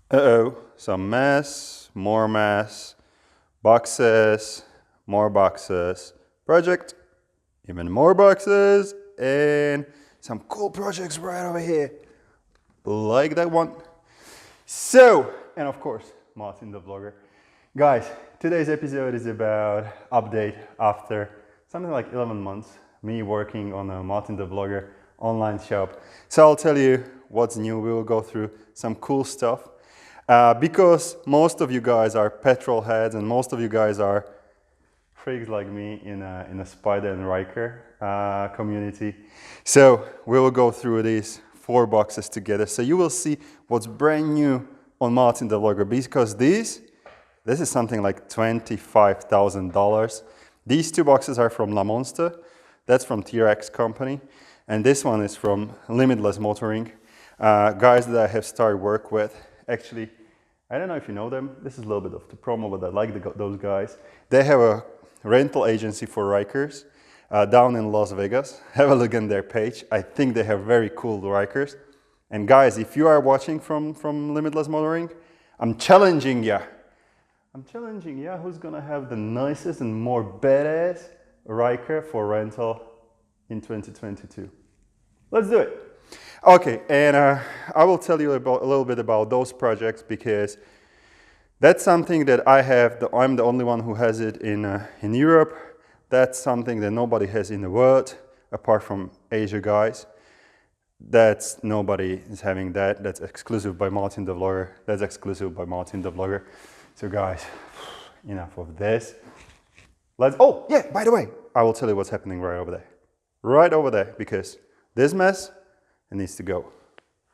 Uh-oh, some mess, more mess, boxes, more boxes, project, even more boxes, and some cool projects right over here, like that one. So, and of course, Martin the Vlogger. Guys, today's episode is about update after something like 11 months, me working on a Martin the Vlogger online shop. So I'll tell you what's new. We will go through some cool stuff. Because most of you guys are petrol heads and most of you guys are freaks like me in a SPYDER and RYKER community. So we will go through these 4 boxes together. So you will see what's brand new on Martin the Vlogger, because this is something like $25,000. These 2 boxes are from La Monster. That's from TRex company. And this one is from Limitless Motoring. Guys that I have started work with. Actually, I don't know if you know them. This is a little bit of the promo, but I like those guys. They have a rental agency for RYKERs down in Las Vegas. Have a look on their page. I think they have very cool RYKERs. And guys, if you are watching from Limitless Motoring, I'm challenging ya. Who's gonna have the nicest and more badass RYKER for rental in 2022? Let's do it. Okay, and I will tell you a little bit about those projects, because that's something that I have. I'm the only one who has it in Europe. That's something that nobody has in the world, apart from Asia guys. That's nobody is having that. That's exclusive by Martin the Vlogger. That's exclusive by Martin the Vlogger. So guys, enough of this. Oh yeah, by the way, I will tell you what's happening right over there. Right over there, because this mess, it needs to go.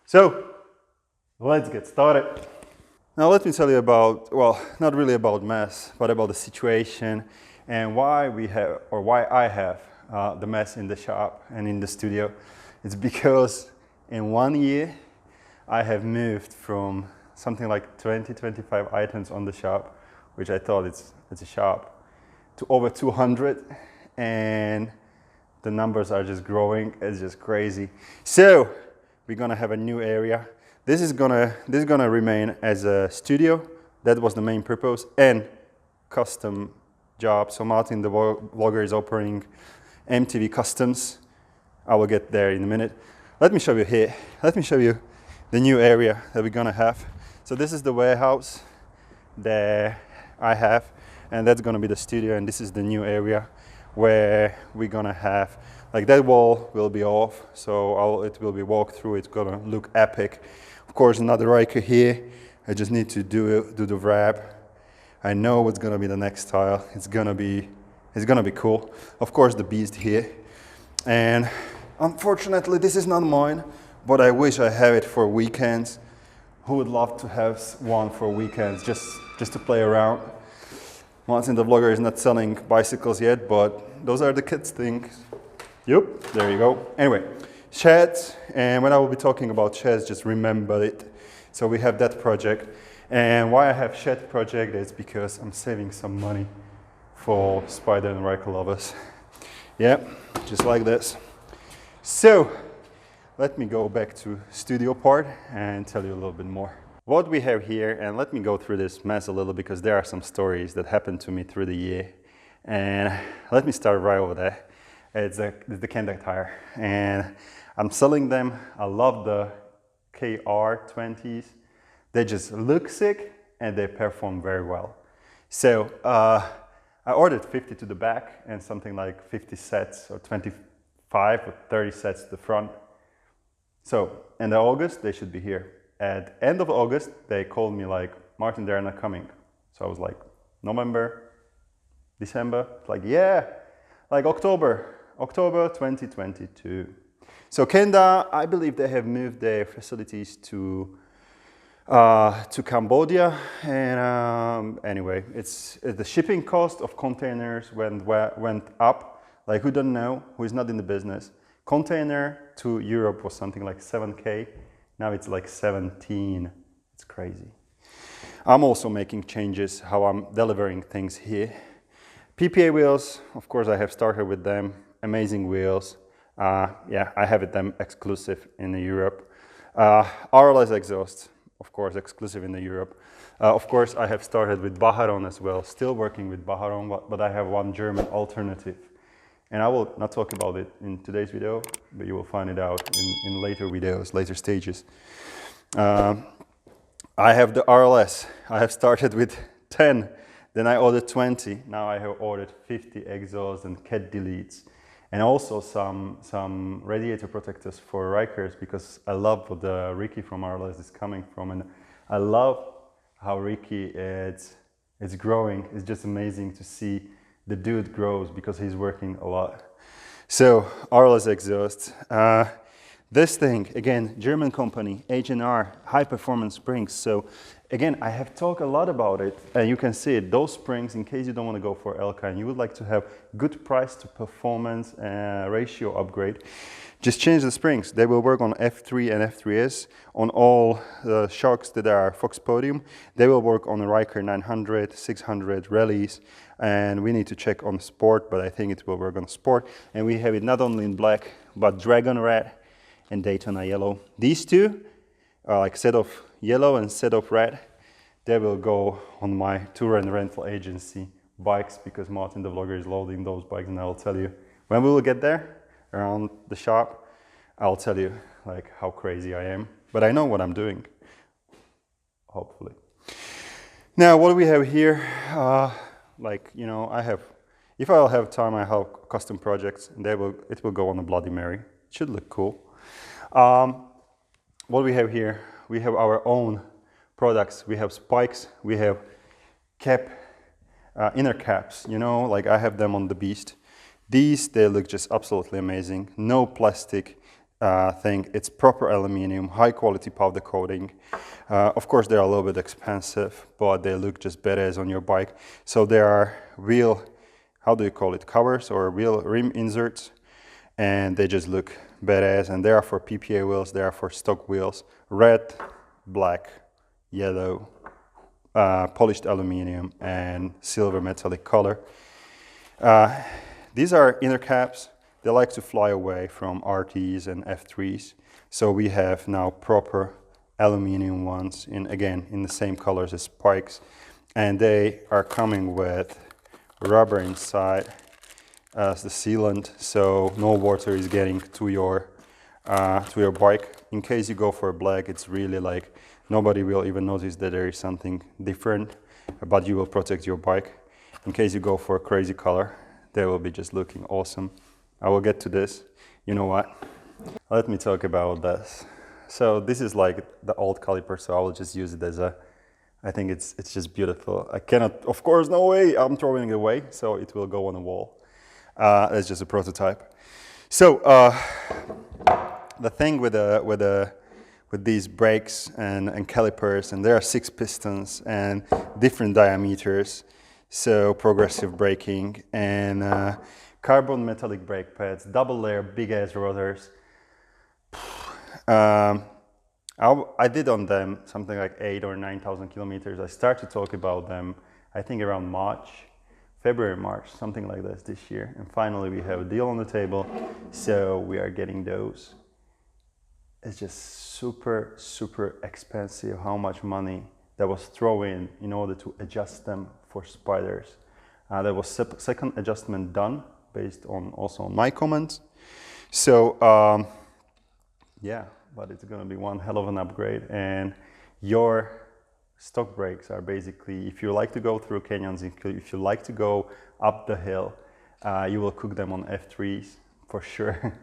So let's get started. Now let me tell you about, well, not really about mess, but about the situation and why we have, or why I have the mess in the shop and in the studio. It's because in 1 year I have moved from something like 20-25 items on the shop, which I thought it's a shop, to over 200, and the numbers are just growing. It's just crazy. So we're gonna have a new area. This is gonna remain as a studio. That was the main purpose, and custom job. So Martin the Vlogger is operating MTV Customs. I will get there in a minute. Let me show you here. Let me show you the new area that we're gonna have. So this is the warehouse that I have, and that's gonna be the studio, and this is the new area where we're gonna have, like, that wall will be off, so it will be walked through. It's gonna look epic. Of course, another RYKER here. I just need to do the wrap. I know what's gonna be the next tile. It's gonna be cool. Of course, the beast here, and unfortunately, this is not mine, but I wish I have it for weekends. Who would love to have one for weekends, just to play around? Martin the Vlogger is not selling bicycles yet, but those are the kids' things. Yep, there you go. Anyway, Shad, and when I will be talking about Shad, just remember it. So we have that project, and why I have Shad project is because I'm saving some money for SPYDER and RYKER lovers. Yeah, just like this. So let me go back to studio part and tell you a little bit more. What we have here, and let me go through this mess a little, because there are some stories that happened to me through the year. And let me start right over there. It's the Kenda tire, and I'm selling them. I love the KR20s. They just look sick and they perform very well. So I ordered 50 to the back and something like 50 sets, or 25 or 30 sets to the front. So in August, they should be here. At the end of August, they called me like, Martin, they're not coming. So I was like, November, December, like, yeah, like October 2022. So Kenda, I believe they have moved their facilities to Cambodia, and anyway, it's the shipping cost of containers went up. Like, who don't know, who is not in the business, container to Europe was something like 7K. Now it's like 17. It's crazy. I'm also making changes how I'm delivering things here. PPA wheels, of course, I have started with them. Amazing wheels. Yeah, I have them exclusive in Europe. RLS exhaust. of course exclusive in the Europe. Of course, I have started with Baharon as well, still working with Baharon, but I have one German alternative. And I will not talk about it in today's video, but you will find it out in later videos, later stages. I have the RLS. I have started with 10, then I ordered 20. Now I have ordered 50 exhausts and cat deletes, and also some radiator protectors for RYKERs, because I love what the RYKER from RLS is coming from, and I love how RYKER it's growing. It's just amazing to see the dude grows because he's working a lot. So RLS exhaust. This thing, again, German company, H&R, high performance springs. So again, I have talked a lot about it, and you can see it. Those springs, in case you don't want to go for Elka and you would like to have good price to performance ratio upgrade, just change the springs. They will work on F3 and F3S. On all the shocks that are Fox Podium, they will work on the RYKER 900, 600 rallies, and we need to check on Sport, but I think it will work on Sport. And we have it not only in black, but Dragon Red and Daytona Yellow. These two are like set of yellow and set of red. They will go on my tour and rental agency bikes, because MartinTheVlogger is loading those bikes, and I will tell you when we will get there around the shop. I'll tell you like how crazy I am, but I know what I'm doing, hopefully. Now what do we have here? Like, you know, if I'll have time, I have custom projects, and it will go on a Bloody Mary. It should look cool. What do we have here? We have our own products. We have spikes, we have cap, inner caps, you know, like I have them on the Beast. These, they look just absolutely amazing. No plastic thing. It's proper aluminum, high quality powder coating. Of course, they're a little bit expensive, but they look just badass on your bike. So there are wheel, how do you call it, covers or wheel rim inserts, and they just look badass. And they are for PPA wheels, they are for stock wheels. Red, black, yellow, polished aluminum, and silver metallic color. These are inner caps. They like to fly away from RTs and F3s. So we have now proper aluminum ones, again in the same colors as spikes, and they are coming with rubber inside as the sealant, so no water is getting to your bike. In case you go for black, it's really like nobody will even notice that there is something different, but you will protect your bike. In case you go for a crazy color, they will be just looking awesome. I will get to this. You know what? Let me talk about this. So this is like the old caliper, so I will just use it as a, I think it's just beautiful. I cannot, of course, no way, I'm throwing it away, so it will go on the wall. It's just a prototype. So the thing with these brakes and calipers, and there are 6 pistons and different diameters, so progressive braking, and carbon metallic brake pads, double layer, big ass rotors. I did on them something like 8,000 or 9,000 kilometers. I started to talk about them, I think around February, March, something like this year. And finally we have a deal on the table, so we are getting those. It's just super, super expensive how much money that was thrown in order to adjust them for SPYDERs. There was second adjustment done based on also on my comments. So yeah, but it's gonna be one hell of an upgrade, and your stock brakes are basically, if you like to go through canyons, if you like to go up the hill, you will cook them on F3s for sure.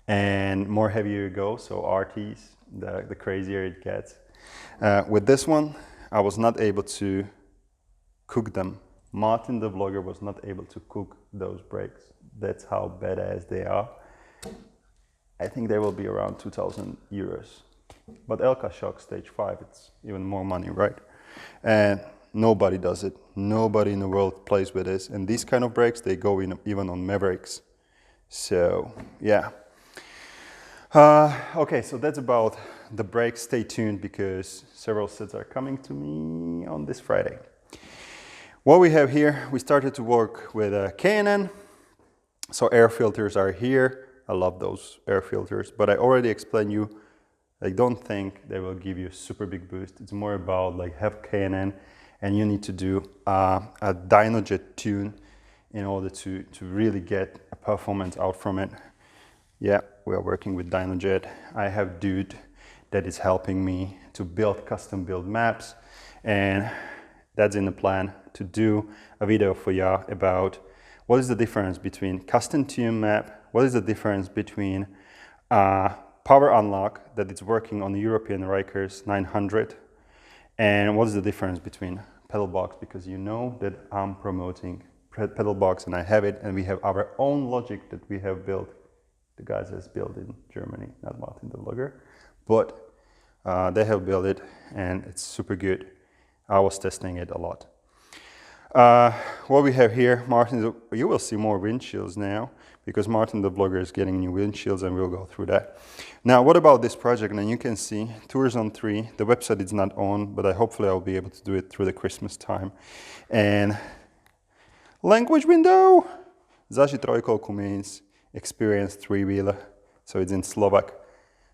And more heavier you go, so RTs, the crazier it gets. With this one, I was not able to cook them. MartinTheVlogger was not able to cook those brakes. That's how badass they are. I think they will be around 2,000 euros. But Elka Shock Stage 5, it's even more money, right? And nobody does it. Nobody in the world plays with this. And these kind of brakes, they go in even on Mavericks. So, yeah. Okay, so that's about the brakes. Stay tuned because several sets are coming to me on this Friday. What we have here, we started to work with a K&N. So air filters are here. I love those air filters, but I already explained you Like, don't think they will give you a super big boost. It's more about like have K&N, and you need to do a dynojet tune in order to really get a performance out from it. Yeah, we are working with dynojet. I have dude that is helping me to build custom build maps, and that's in the plan to do a video for you about what is the difference between custom tune map, what is the difference between power unlock that it's working on the European RYKER's 900, and what is the difference between pedal box, because you know that I'm promoting pedal box and I have it, and we have our own logic that we have built. The guys has built in Germany, not MartinTheVlogger, but they have built it and it's super good. I was testing it a lot. What we have here, you will see more windshields now because MartinTheVlogger is getting new windshields, and we'll go through that. Now, what about this project? And you can see tours on 3. The website is not on, but hopefully I'll be able to do it through the Christmas time. And language window, Zaži trojkolku means experienced three-wheeler, so it's in Slovak.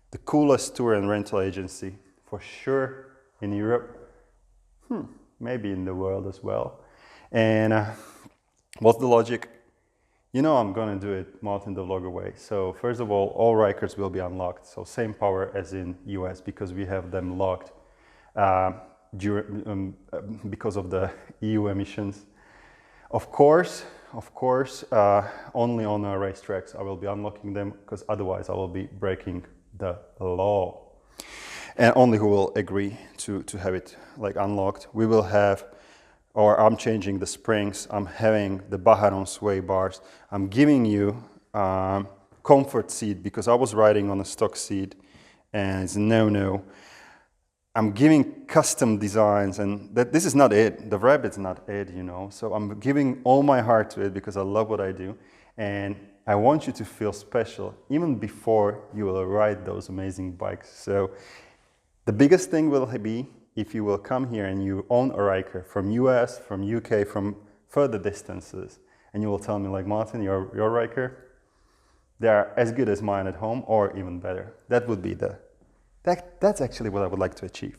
The coolest tour and rental agency for sure in Europe, maybe in the world as well. And what's the logic? You know I'm gonna do it MartinTheVlogger way. So first of all RYKERs will be unlocked, so same power as in US, because we have them locked because of the EU emissions. Of course, only on our racetracks I will be unlocking them, because otherwise I will be breaking the law. And only who will agree to have it like unlocked. We will have, or I'm changing the springs, I'm having the Baharon sway bars, I'm giving you comfort seat, because I was riding on a stock seat and it's no. I'm giving custom designs, and this is not it. The rabbit's not it, you know. So I'm giving all my heart to it because I love what I do, and I want you to feel special even before you will ride those amazing bikes. So the biggest thing will be if you will come here and you own a RYKER from US, from UK, from further distances, and you will tell me like, Martin, your RYKER, they are as good as mine at home or even better. That would be that's actually what I would like to achieve.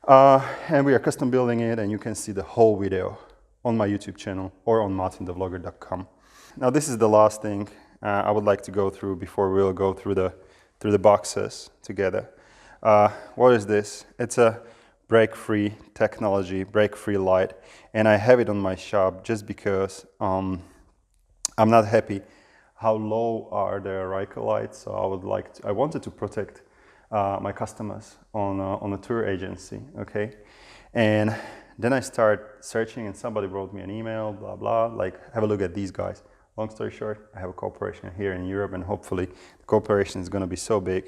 And we are custom building it, and you can see the whole video on my YouTube channel or on MartinTheVlogger.com. Now this is the last thing I would like to go through before we'll go through the boxes together. What is this? It's a brake-free technology, brake-free light, and I have it on my shop just because I'm not happy how low are the RYKER lights. So I wanted to protect my customers on a tour agency, okay? And then I start searching, and somebody wrote me an email, blah, blah, like, have a look at these guys. Long story short, I have a corporation here in Europe, and hopefully the corporation is gonna be so big.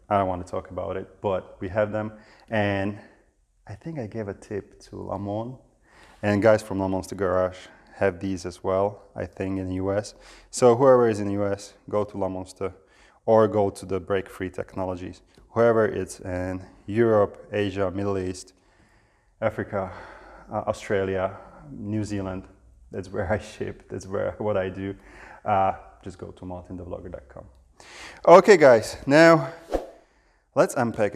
I don't want to talk about it, but we have them. And I think I gave a tip to Lamont, and guys from Lamont's the Garage have these as well, I think, in the US. So whoever is in the US, go to Lamont's or go to the brake-free technologies. Whoever it's in Europe, Asia, Middle East, Africa, Australia, New Zealand, that's where I ship, that's what I do. Just go to MartinTheVlogger.com. Okay guys, now let's unpack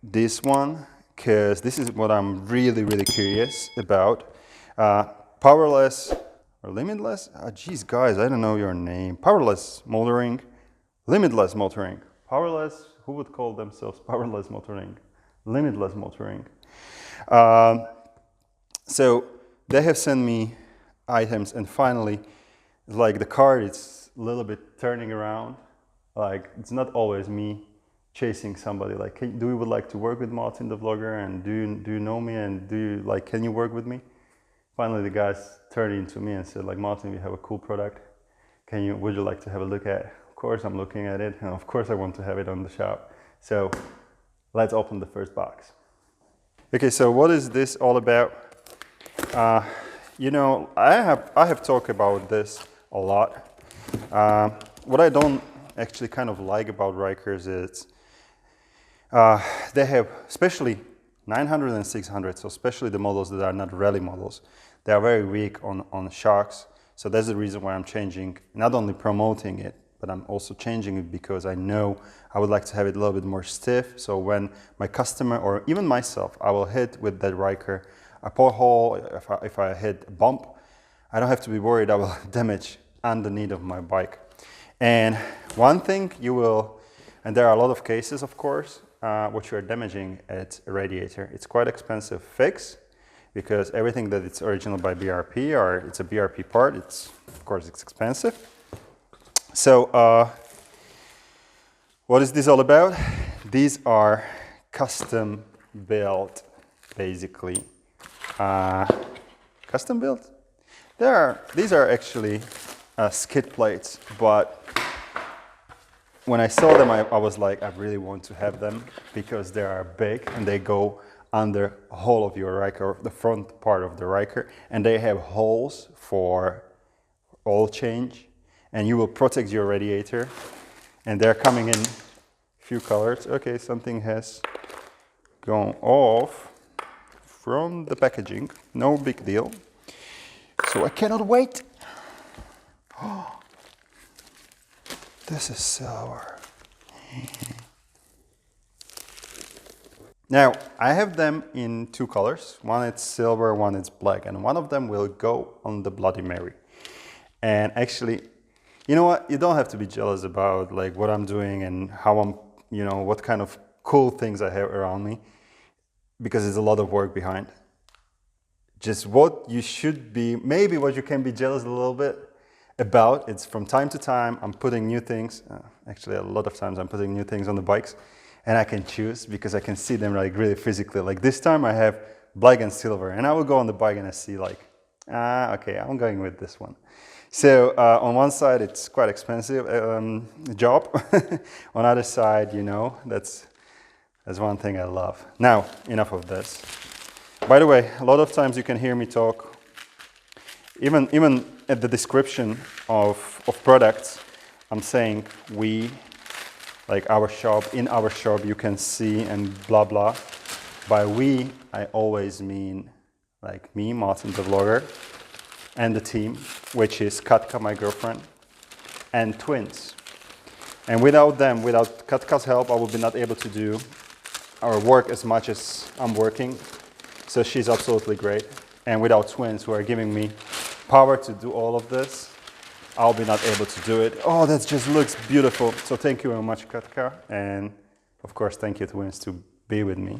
this one, because this is what I'm really curious about. Powerless or limitless? Geez guys, I don't know your name. Powerless motoring. Limitless motoring. Powerless, who would call themselves powerless motoring? Limitless motoring. So they have sent me items, and finally, like the car is a little bit turning around. Like it's not always me chasing somebody. Like, do you would like to work with MartinTheVlogger, and do you know me, and can you work with me? Finally, the guys turned into me and said like, Martin, we have a cool product. Would you like to have a look at it? Of course I'm looking at it, and of course I want to have it on the shop. So let's open the first box. Okay, so what is this all about? You know, I have talked about this a lot. What I don't actually kind of like about RYKERs is they have, especially 900 and 600, so especially the models that are not rally models, they are very weak on shocks. So that's the reason why I'm changing, not only promoting it, but I'm also changing it because I know I would like to have it a little bit more stiff. So when my customer or even myself, I will hit with that RYKER a pothole, if I hit a bump, I don't have to be worried I will damage underneath of my bike. And one thing you will, and there are a lot of cases, of course, what you are damaging at a radiator. It's quite expensive fix because everything that it's original by BRP or it's a BRP part, it's, of course, it's expensive. So what is this all about? These are custom built, basically. Custom built? These are actually skid plates, but when I saw them, I was like, I really want to have them because they are big and they go under the whole of your RYKER, the front part of the RYKER, and they have holes for oil change, and you will protect your radiator. And they're coming in a few colors. Okay, something has gone off from the packaging. No big deal. So I cannot wait. Oh, this is silver. Now, I have them in two colors. One is silver, one is black, and one of them will go on the Bloody Mary. And actually, you know what? You don't have to be jealous about like what I'm doing and how I'm, you know, what kind of cool things I have around me, because there's a lot of work behind. Just what you should be, maybe what you can be jealous a little bit about, it's from time to time I'm putting new things, actually a lot of times I'm putting new things on the bikes, and I can choose because I can see them like really physically. Like this time I have black and silver, and I will go on the bike and I see like, okay, I'm going with this one. So on one side it's quite expensive job, on the other side, you know, that's one thing I love. Now, enough of this. By the way, a lot of times you can hear me talk, even at the description of products, I'm saying we, like our shop, in our shop you can see and blah blah. By we, I always mean like me, MartinTheVlogger, and the team, which is Katka, my girlfriend, and twins. And without them, without Katka's help, I would be not able to do our work as much as I'm working. So she's absolutely great. And without twins who are giving me power to do all of this, I'll be not able to do it. Oh, that just looks beautiful. So thank you very much, Katka. And of course, thank you, twins, to be with me.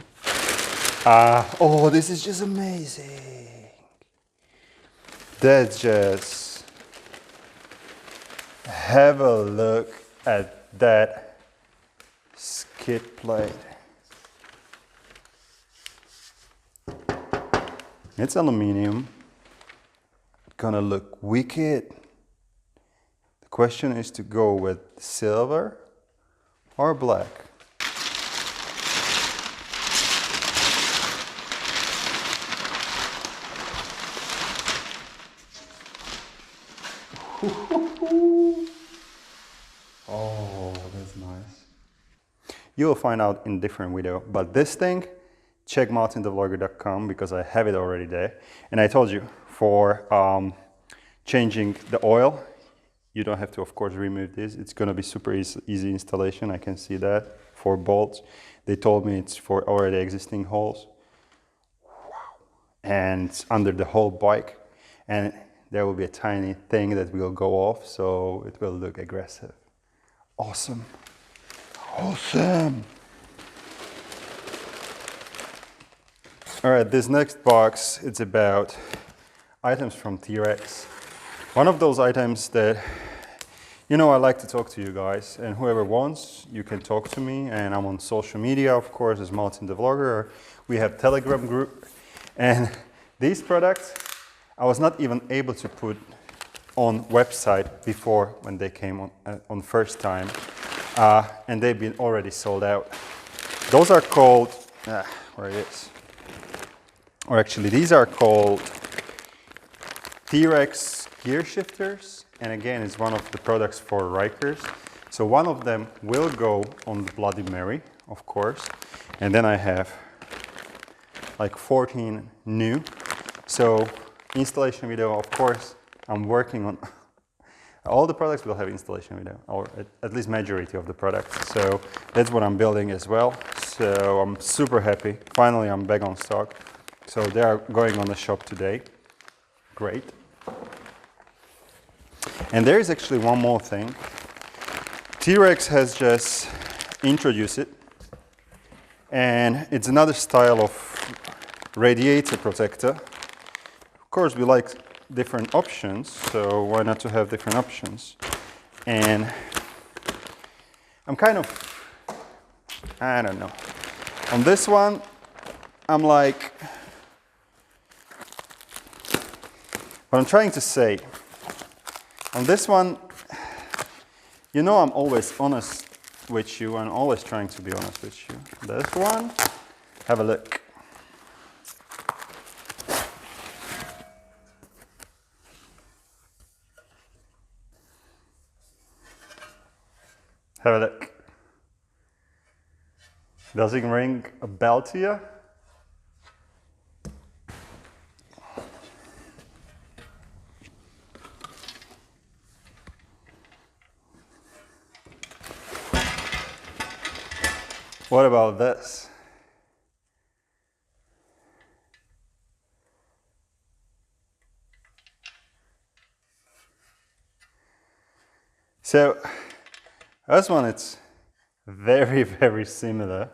Oh, this is just amazing. That's just, have a look at that skid plate. It's aluminium, gonna look wicked. The question is to go with silver or black. Oh, that's nice. You will find out in different video, but this thing, check MartinTheVlogger.com because I have it already there. And I told you, for changing the oil, you don't have to, of course, remove this. It's gonna be super easy installation. I can see that. 4 bolts. They told me it's for already existing holes. Wow. And it's under the whole bike. And there will be a tiny thing that will go off, so it will look aggressive. Awesome. Awesome. All right, this next box, it's about items from TRex. One of those items that, you know, I like to talk to you guys, and whoever wants, you can talk to me, and I'm on social media, of course, as MartinTheVlogger. We have Telegram group, and these products, I was not even able to put on website before when they came on first time, and they've been already sold out. Those are called, where it is? Or actually, these are called TRex gear shifters. And again, it's one of the products for RYKERs. So one of them will go on the Bloody Mary, of course. And then I have like 14 new. So installation video, of course, I'm working on All the products will have installation video, or at least majority of the products. So that's what I'm building as well. So I'm super happy. Finally, I'm back on stock. So they are going on the shop today. Great. And there is actually one more thing. TRex has just introduced it. And it's another style of radiator protector. Of course, we like different options, so why not to have different options? And I'm kind of, I don't know. On this one, I'm like, what I'm trying to say, on this one, you know I'm always honest with you, I'm always trying to be honest with you. This one, have a look. Have a look. Does it ring a bell to you? What about this? So, this one, it's very, very similar,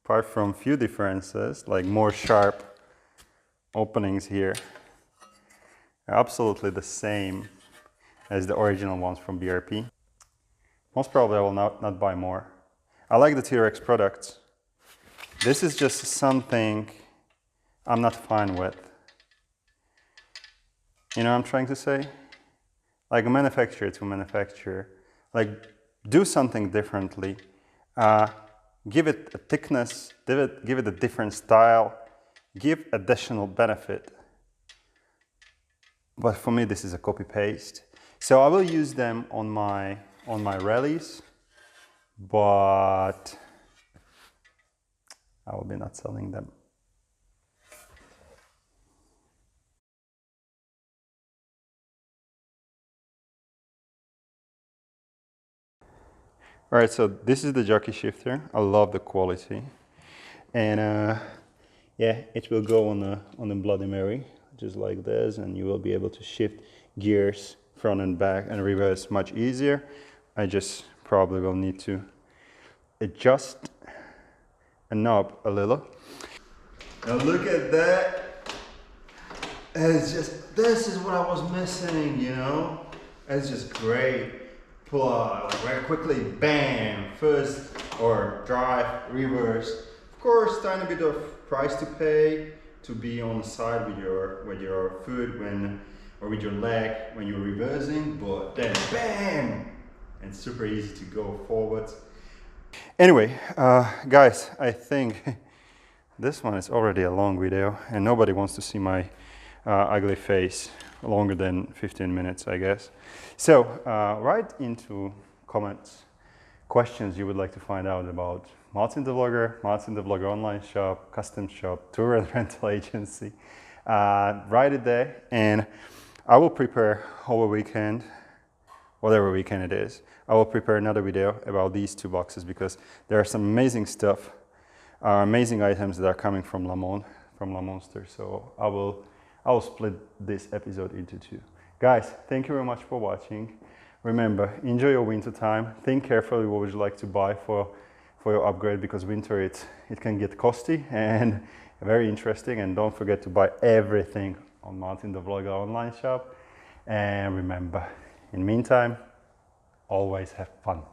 apart from few differences, like more sharp openings here. They're absolutely the same as the original ones from BRP. Most probably I will not buy more. I like the TRex products. This is just something I'm not fine with. You know what I'm trying to say? Like a manufacturer to manufacturer, like do something differently. Give it a thickness, give it a different style, give additional benefit. But for me, this is a copy paste. So I will use them on my rallies, but I will be not selling them. All right, so this is the Jockey Shifter. I love the quality, and yeah, it will go on the Bloody Mary, just like this, and you will be able to shift gears front and back and reverse much easier. I just probably will need to adjust a knob a little. Now look at that. It's just, this is what I was missing, you know? It's just great. Pull out very quickly, bam, first, or drive, reverse. Of course, tiny bit of price to pay to be on the side with your foot or with your leg when you're reversing, but then bam, and super easy to go forward. Anyway, guys, I think this one is already a long video and nobody wants to see my ugly face longer than 15 minutes, I guess. So write into comments questions you would like to find out about MartinTheVlogger, MartinTheVlogger Online SHOP, Custom Shop, Tour and Rental Agency. Write it there, and I will prepare over weekend, whatever weekend it is, I will prepare another video about these two boxes because there are some amazing stuff, amazing items that are coming from Le Monster. So I will split this episode into two. Guys, thank you very much for watching. Remember, enjoy your winter time. Think carefully what would you like to buy for your upgrade, because winter it can get costly and very interesting. And don't forget to buy everything on MartinTheVlogger Online SHOP. And remember, in the meantime, always have fun.